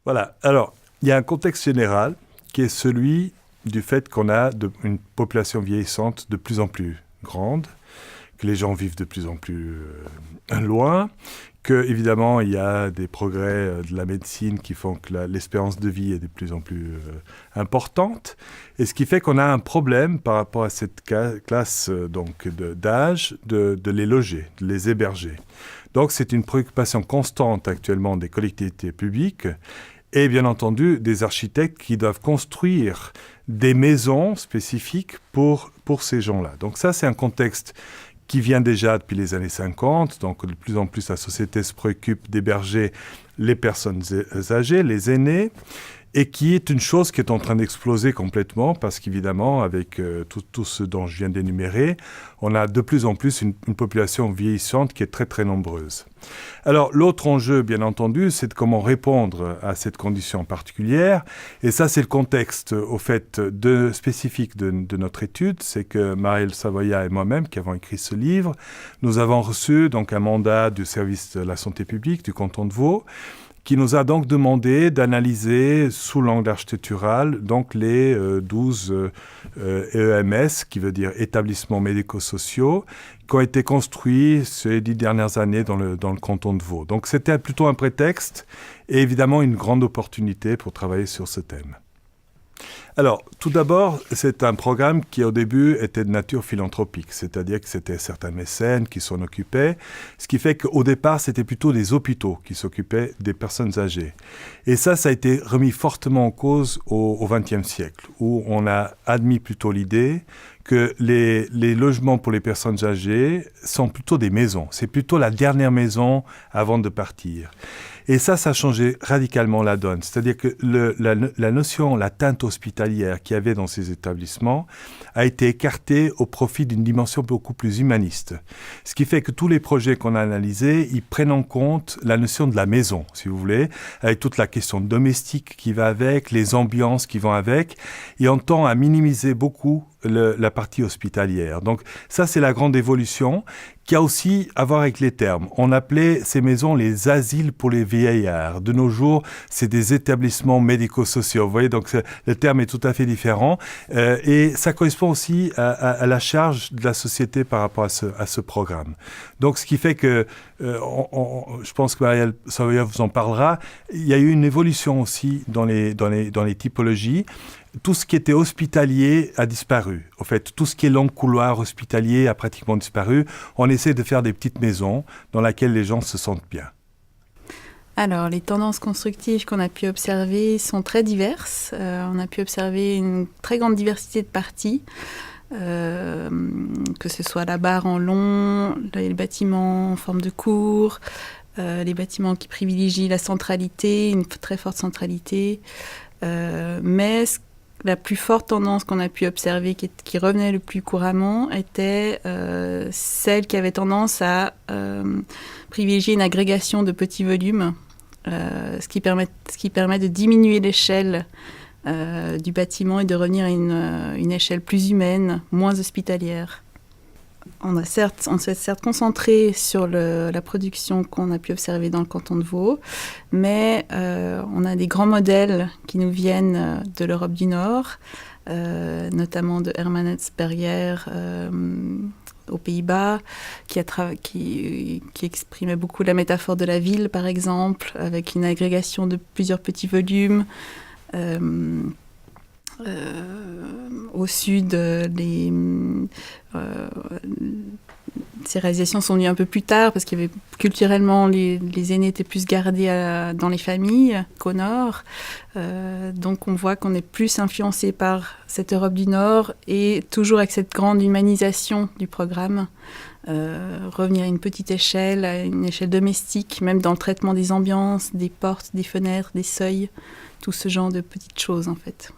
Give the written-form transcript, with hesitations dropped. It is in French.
Voilà. Alors, il y a un contexte général qui est celui du fait qu'on a une population vieillissante de plus en plus grande, que les gens vivent de plus en plus loin, que évidemment il y a des progrès de la médecine qui font que l'espérance de vie est de plus en plus importante, et ce qui fait qu'on a un problème par rapport à cette classe d'âge de les loger, de les héberger. Donc c'est une préoccupation constante actuellement des collectivités publiques et bien entendu des architectes qui doivent construire des maisons spécifiques pour ces gens-là. Donc ça, c'est un contexte qui vient déjà depuis les années 50. Donc de plus en plus, la société se préoccupe d'héberger les personnes âgées, les aînés, et qui est une chose qui est en train d'exploser complètement parce qu'évidemment, avec tout ce dont je viens d'énumérer, on a de plus en plus une population vieillissante qui est très très nombreuse. Alors l'autre enjeu, bien entendu, c'est de comment répondre à cette condition particulière. Et ça, c'est le contexte au fait spécifique de notre étude. C'est que Marielle Savoya et moi-même, qui avons écrit ce livre, nous avons reçu donc un mandat du service de la santé publique du canton de Vaud, qui nous a donc demandé d'analyser sous l'angle architectural donc les 12 EMS, qui veut dire établissements médico-sociaux, qui ont été construits ces 10 dernières années dans le canton de Vaud. Donc c'était plutôt un prétexte et évidemment une grande opportunité pour travailler sur ce thème. Alors, tout d'abord, c'est un programme qui, au début, était de nature philanthropique, c'est-à-dire que c'était certains mécènes qui s'en occupaient, ce qui fait qu'au départ, c'était plutôt des hôpitaux qui s'occupaient des personnes âgées. Et ça a été remis fortement en cause au XXe siècle, où on a admis plutôt l'idée que les logements pour les personnes âgées sont plutôt des maisons. C'est plutôt la dernière maison avant de partir. Et ça a changé radicalement la donne. C'est-à-dire que la notion, la teinte hospitalière qu'il y avait dans ces établissements a été écartée au profit d'une dimension beaucoup plus humaniste. Ce qui fait que tous les projets qu'on a analysés, ils prennent en compte la notion de la maison, si vous voulez, avec toute la question domestique qui va avec, les ambiances qui vont avec, et on tend à minimiser beaucoup la partie hospitalière. Donc ça, c'est la grande évolution qui a aussi à voir avec les termes. On appelait ces maisons les asiles pour les vieillards. De nos jours, c'est des établissements médico-sociaux. Vous voyez, donc le terme est tout à fait différent. Et ça correspond aussi à la charge de la société par rapport à ce programme. Donc ce qui fait que, je pense que Marielle Savoya vous en parlera, il y a eu une évolution aussi dans les typologies. Tout ce qui était hospitalier a disparu. En fait, tout ce qui est long couloir hospitalier a pratiquement disparu. On essaie de faire des petites maisons dans lesquelles les gens se sentent bien. Alors, les tendances constructives qu'on a pu observer sont très diverses. On a pu observer une très grande diversité de parties, que ce soit la barre en long, les bâtiments en forme de cour, les bâtiments qui privilégient la centralité, une très forte centralité. Mais la plus forte tendance qu'on a pu observer, qui revenait le plus couramment, était celle qui avait tendance à privilégier une agrégation de petits volumes, ce qui permet de diminuer l'échelle du bâtiment et de revenir à une échelle plus humaine, moins hospitalière. On s'est certes concentré sur la production qu'on a pu observer dans le canton de Vaud, mais on a des grands modèles qui nous viennent de l'Europe du Nord, notamment de Herman Etzberger aux Pays-Bas, qui exprimait beaucoup la métaphore de la ville, par exemple, avec une agrégation de plusieurs petits volumes. Au sud, ces réalisations sont venues un peu plus tard parce qu'il y avait culturellement les aînés étaient plus gardés dans les familles qu'au nord. Donc on voit qu'on est plus influencé par cette Europe du Nord et toujours avec cette grande humanisation du programme. Revenir à une petite échelle, à une échelle domestique, même dans le traitement des ambiances, des portes, des fenêtres, des seuils, tout ce genre de petites choses en fait.